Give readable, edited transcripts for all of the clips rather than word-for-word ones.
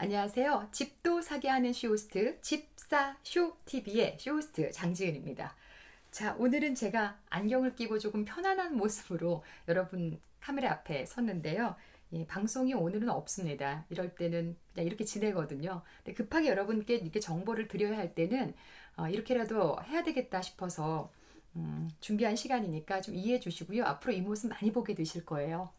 안녕하세요. 집도 사게 하는 쇼호스트 집사쇼TV의 쇼호스트 장지은입니다. 자, 오늘은 제가 안경을 끼고 조금 편안한 모습으로 여러분 카메라 앞에 섰는데요. 방송이 오늘은 없습니다. 이럴 때는 그냥 이렇게 지내거든요. 근데 급하게 여러분께 이렇게 정보를 드려야 할 때는 이렇게라도 해야 되겠다 싶어서 준비한 시간이니까 좀 이해해 주시고요. 앞으로 이 모습 많이 보게 되실 거예요.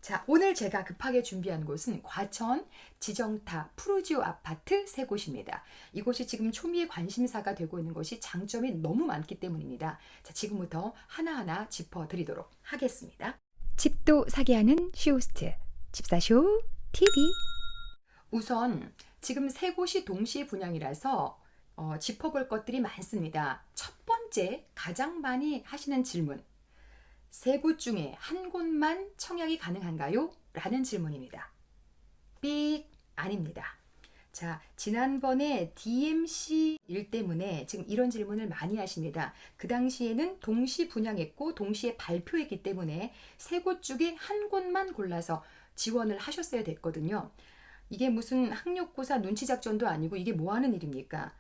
자, 오늘 제가 급하게 준비한 곳은 과천 지정타 푸르지오 아파트 세 곳입니다. 이곳이 지금 초미의 관심사가 되고 있는 것이 장점이 너무 많기 때문입니다. 자, 지금부터 하나하나 짚어드리도록 하겠습니다. 집도 사게 하는 쇼호스트 집사쇼 TV. 우선 지금 세 곳이 동시에 분양이라서 짚어볼 것들이 많습니다. 첫 번째, 가장 많이 하시는 질문. 세 곳 중에 한 곳만 청약이 가능한가요? 라는 질문입니다. 삑! 아닙니다. 자, 지난번에 DMC 일 때문에 지금 이런 질문을 많이 하십니다. 그 당시에는 동시 분양했고 동시에 발표했기 때문에 세 곳 중에 한 곳만 골라서 지원을 하셨어야 됐거든요. 이게 무슨 학력고사 눈치작전도 아니고 이게 뭐 하는 일입니까?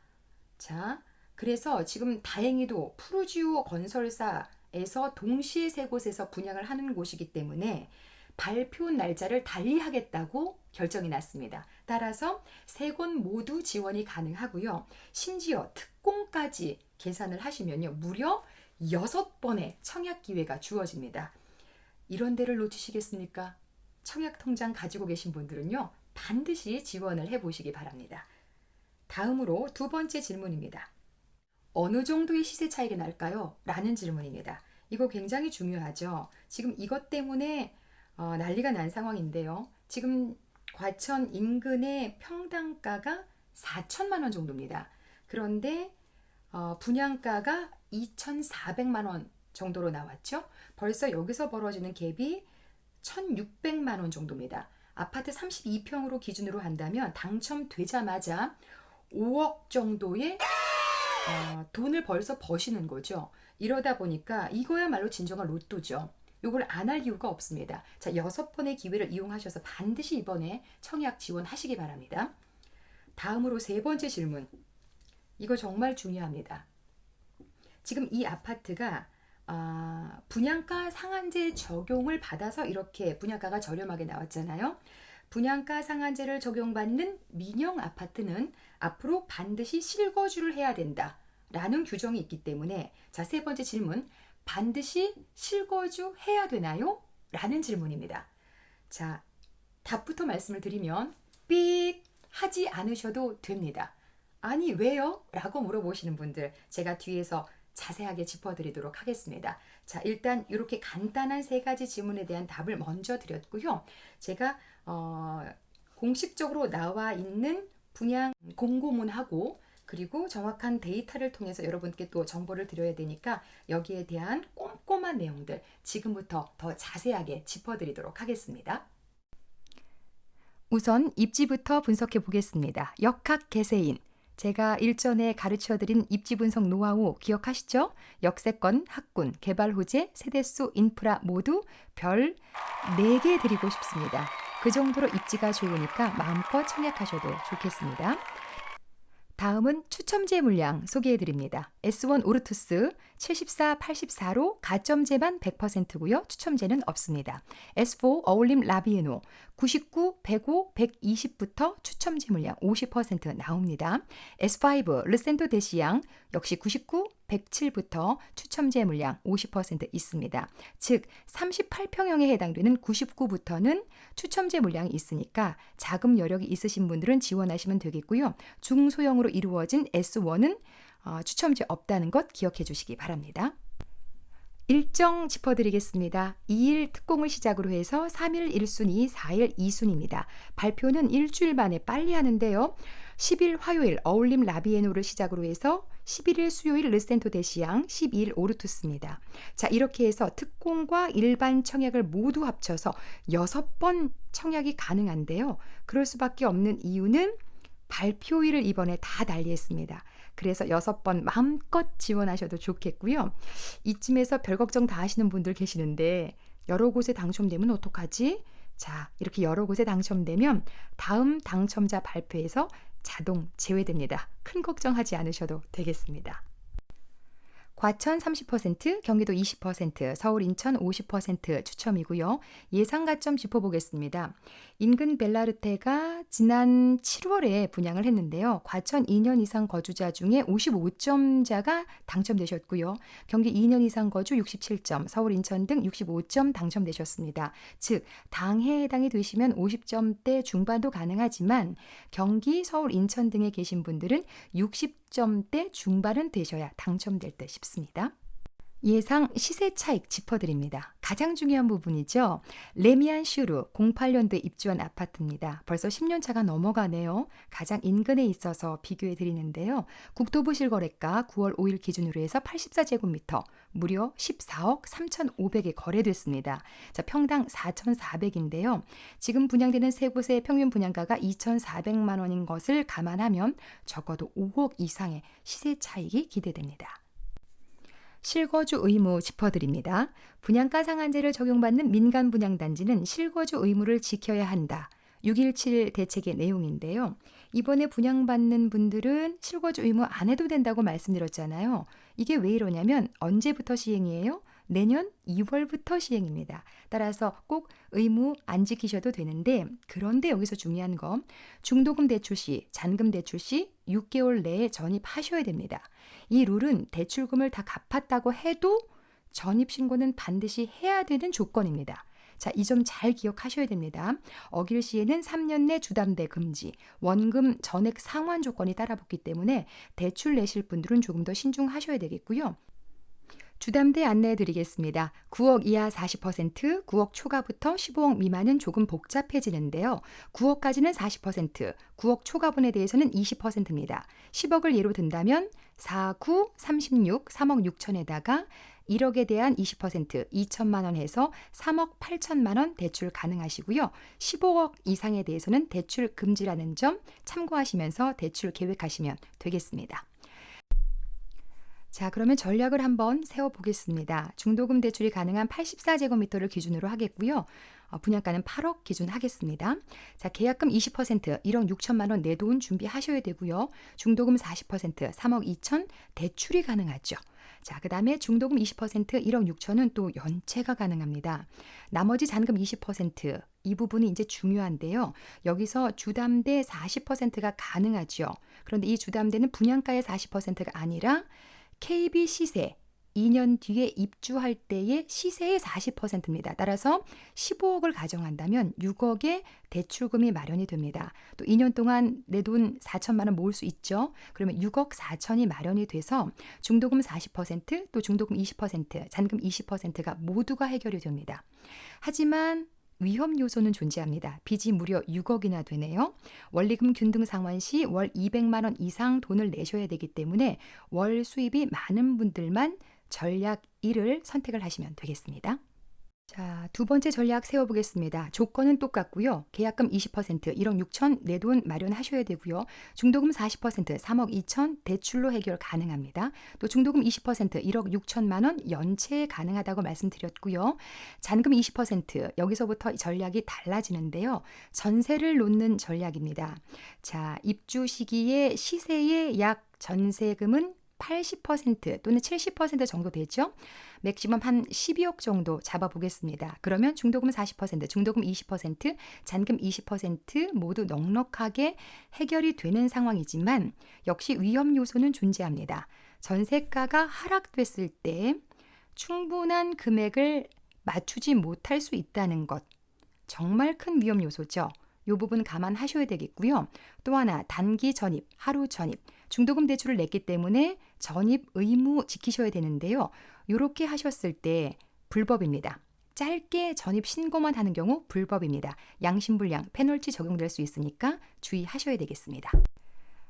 자, 그래서 지금 다행히도 푸르지오 건설사에서 동시에 세 곳에서 분양을 하는 곳이기 때문에 발표 날짜를 달리하겠다고 결정이 났습니다. 따라서 세 곳 모두 지원이 가능하고요. 심지어 특공까지 계산을 하시면요. 무려 6번의 청약 기회가 주어집니다. 이런 데를 놓치시겠습니까? 청약 통장 가지고 계신 분들은요. 반드시 지원을 해보시기 바랍니다. 다음으로 두 번째 질문입니다. 어느 정도의 시세 차익이 날까요? 라는 질문입니다. 이거 굉장히 중요하죠. 지금 이것 때문에 난리가 난 상황인데요. 지금 과천 인근의 평당가가 4천만 원 정도입니다. 그런데 분양가가 2,400만 원 정도로 나왔죠. 벌써 여기서 벌어지는 갭이 1,600만 원 정도입니다. 아파트 32평으로 기준으로 한다면 당첨되자마자 5억 정도의 돈을 벌써 버시는 거죠. 이러다 보니까 이거야말로 진정한 로또죠. 이걸 안 할 이유가 없습니다. 자, 6번의 기회를 이용하셔서 반드시 이번에 청약 지원하시기 바랍니다. 다음으로 세 번째 질문. 이거 정말 중요합니다. 지금 이 아파트가 분양가 상한제 적용을 받아서 이렇게 분양가가 저렴하게 나왔잖아요. 분양가 상한제를 적용받는 민영 아파트는 앞으로 반드시 실거주를 해야 된다라는 규정이 있기 때문에 자, 세 번째 질문. 반드시 실거주 해야 되나요? 라는 질문입니다. 자, 답부터 말씀을 드리면 삑! 하지 않으셔도 됩니다. 아니, 왜요? 라고 물어보시는 분들 제가 뒤에서 자세하게 짚어드리도록 하겠습니다. 자, 일단 이렇게 간단한 세 가지 질문에 대한 답을 먼저 드렸고요. 제가 공식적으로 나와 있는 분양 공고문하고 그리고 정확한 데이터를 통해서 여러분께 또 정보를 드려야 되니까 여기에 대한 꼼꼼한 내용들 지금부터 더 자세하게 짚어드리도록 하겠습니다. 우선 입지부터 분석해 보겠습니다. 역학개세인. 제가 일전에 가르쳐드린 입지 분석 노하우 기억하시죠? 역세권, 학군, 개발호재, 세대수, 인프라 모두 별 4개 드리고 싶습니다. 그 정도로 입지가 좋으니까 마음껏 청약하셔도 좋겠습니다. 다음은 추첨제 물량 소개해드립니다. S1 오르투스 74, 84로 가점제만 100%고요. 추첨제는 없습니다. S4 어울림 라비에노 99, 105, 120부터 추첨제 물량 50% 나옵니다. S5 르센토 데시앙 역시 99, 107부터 추첨제 물량 50% 있습니다. 즉 38평형에 해당되는 99부터는 추첨제 물량이 있으니까 자금 여력이 있으신 분들은 지원하시면 되겠고요. 중소형으로 이루어진 S1은 추첨제 없다는 것 기억해 주시기 바랍니다. 일정 짚어드리겠습니다. 2일 특공을 시작으로 해서 3일 1순위, 4일 2순위입니다. 발표는 일주일 만에 빨리 하는데요. 10일 화요일 어울림 라비에노를 시작으로 해서 11일 수요일 르센토 데시앙, 12일 오르투스입니다. 자, 이렇게 해서 특공과 일반 청약을 모두 합쳐서 6번 청약이 가능한데요. 그럴 수밖에 없는 이유는 발표일을 이번에 다 달리했습니다. 그래서 6번 마음껏 지원하셔도 좋겠고요. 이쯤에서 별 걱정 다 하시는 분들 계시는데 여러 곳에 당첨되면 어떡하지? 자, 이렇게 여러 곳에 당첨되면 다음 당첨자 발표에서 자동 제외됩니다. 큰 걱정하지 않으셔도 되겠습니다. 과천 30%, 경기도 20%, 서울, 인천 50% 추첨이고요. 예상 가점 짚어보겠습니다. 인근 벨라르테가 지난 7월에 분양을 했는데요. 과천 2년 이상 거주자 중에 55점자가 당첨되셨고요. 경기 2년 이상 거주 67점, 서울, 인천 등 65점 당첨되셨습니다. 즉, 당해에 해당이 되시면 50점대 중반도 가능하지만 경기, 서울, 인천 등에 계신 분들은 60점대 중반은 되셔야 당첨될 듯 싶습니다. 예상 시세 차익 짚어드립니다. 가장 중요한 부분이죠. 레미안 슈루 08년도에 입주한 아파트입니다. 벌써 10년 차가 넘어가네요. 가장 인근에 있어서 비교해 드리는데요. 국토부 실거래가 9월 5일 기준으로 해서 84제곱미터 무려 14억 3,500에 거래됐습니다. 자, 평당 4,400인데요. 지금 분양되는 세 곳의 평균 분양가가 2,400만 원인 것을 감안하면 적어도 5억 이상의 시세 차익이 기대됩니다. 실거주 의무 짚어드립니다. 분양가 상한제를 적용받는 민간 분양단지는 실거주 의무를 지켜야 한다. 6.17 대책의 내용인데요. 이번에 분양받는 분들은 실거주 의무 안 해도 된다고 말씀드렸잖아요. 이게 왜 이러냐면 언제부터 시행이에요? 내년 2월부터 시행입니다. 따라서 꼭 의무 안 지키셔도 되는데, 그런데 여기서 중요한 건 중도금 대출 시, 잔금 대출 시 6개월 내에 전입하셔야 됩니다. 이 룰은 대출금을 다 갚았다고 해도 전입신고는 반드시 해야 되는 조건입니다. 자, 이 점 잘 기억하셔야 됩니다. 어길 시에는 3년 내 주담대 금지, 원금 전액 상환 조건이 따라붙기 때문에 대출 내실 분들은 조금 더 신중하셔야 되겠고요. 주담대 안내해 드리겠습니다. 9억 이하 40%, 9억 초과부터 15억 미만은 조금 복잡해지는데요. 9억까지는 40%, 9억 초과분에 대해서는 20%입니다. 10억을 예로 든다면 4, 9, 36, 3억 6천에다가 1억에 대한 20%, 2천만 원 해서 3억 8천만 원 대출 가능하시고요. 15억 이상에 대해서는 대출 금지라는 점 참고하시면서 대출 계획하시면 되겠습니다. 자, 그러면 전략을 한번 세워보겠습니다. 중도금 대출이 가능한 84제곱미터를 기준으로 하겠고요. 분양가는 8억 기준 하겠습니다. 자, 계약금 20%, 1억 6천만 원 내돈 준비하셔야 되고요. 중도금 40%, 3억 2천 대출이 가능하죠. 자, 그 다음에 중도금 20%, 1억 6천은 또 연체가 가능합니다. 나머지 잔금 20%, 이 부분이 이제 중요한데요. 여기서 주담대 40%가 가능하죠. 그런데 이 주담대는 분양가의 40%가 아니라 KB 시세, 2년 뒤에 입주할 때의 시세의 40%입니다. 따라서 15억을 가정한다면 6억의 대출금이 마련이 됩니다. 또 2년 동안 내 돈 4천만 원 모을 수 있죠. 그러면 6억 4천이 마련이 돼서 중도금 40%, 또 중도금 20%, 잔금 20%가 모두가 해결이 됩니다. 하지만 위험 요소는 존재합니다. 빚이 무려 6억이나 되네요. 원리금 균등 상환 시 월 200만 원 이상 돈을 내셔야 되기 때문에 월 수입이 많은 분들만 전략 1을 선택을 하시면 되겠습니다. 자, 두 번째 전략 세워보겠습니다. 조건은 똑같고요. 계약금 20%, 1억 6천 내 돈 마련하셔야 되고요. 중도금 40%, 3억 2천 대출로 해결 가능합니다. 또 중도금 20%, 1억 6천만 원 연체 가능하다고 말씀드렸고요. 잔금 20%, 여기서부터 전략이 달라지는데요. 전세를 놓는 전략입니다. 자, 입주 시기에 시세의 약 전세금은 80% 또는 70% 정도 되죠. 맥시멈 한 12억 정도 잡아보겠습니다. 그러면 중도금 40%, 중도금 20%, 잔금 20% 모두 넉넉하게 해결이 되는 상황이지만 역시 위험 요소는 존재합니다. 전세가가 하락됐을 때 충분한 금액을 맞추지 못할 수 있다는 것, 정말 큰 위험 요소죠. 이 부분 감안하셔야 되겠고요. 또 하나, 단기 전입, 하루 전입, 중도금 대출을 냈기 때문에 전입 의무 지키셔야 되는데요. 이렇게 하셨을 때 불법입니다. 짧게 전입 신고만 하는 경우 불법입니다. 양심불량, 페널티 적용될 수 있으니까 주의하셔야 되겠습니다.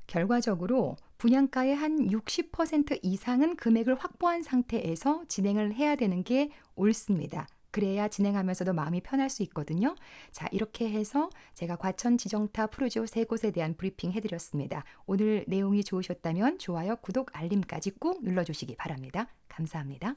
결과적으로 분양가의 한 60% 이상은 금액을 확보한 상태에서 진행을 해야 되는 게 옳습니다. 그래야 진행하면서도 마음이 편할 수 있거든요. 자, 이렇게 해서 제가 과천 지정타 프루지오 세 곳에 대한 브리핑 해드렸습니다. 오늘 내용이 좋으셨다면 좋아요, 구독, 알림까지 꾹 눌러주시기 바랍니다. 감사합니다.